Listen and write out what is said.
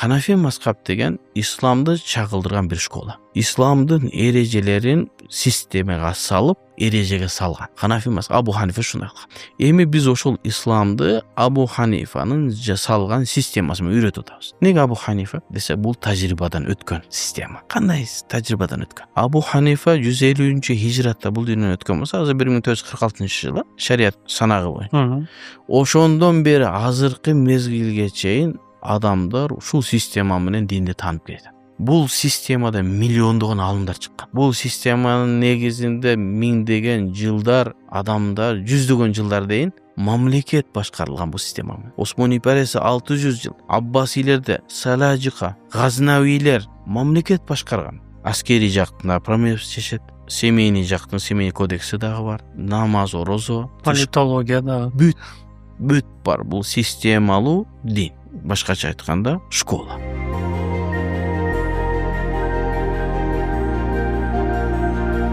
Ханафи мазхаб деген исламды чагылдырган бир школа. Исламдын эрежелерин системага салып, эрежеге салган. Ханафи мазхаб Абу Ханифа шундай кылган. Эми биз ошол исламды Абу Ханифанын жасалган системасы менен үйрөтүп атабыз. Неге Абу Ханифа десе, бул тажрыйбадан өткөн система. Кандай тажрыйбадан өткөн? Абу Ханифа 150-хижратта бул дүйнөдөн өткөн болсо, азыр 1446-жылы шарият санагы боюнча. Ошондон бери азыркы мезгилге чейин адамдар ушул система менен динди таанып келет. Бул системада миллиондогон алымдар чыккан. Бул системанын негизинде миңдеген жылдар адамдар, жүздөгөн жылдар дейин мамлекет башкарылган бул система менен. Осмон империясы 600 жыл, Аббасилерде, Салажика, Газнавилер мамлекет башкарган. Аскери жактында промес чечет, семейный жактын семейный кодекси дагы бар, намаз, орозо, политология да бүт бар. Бул системалуу дин. Башкача айтканда, школа.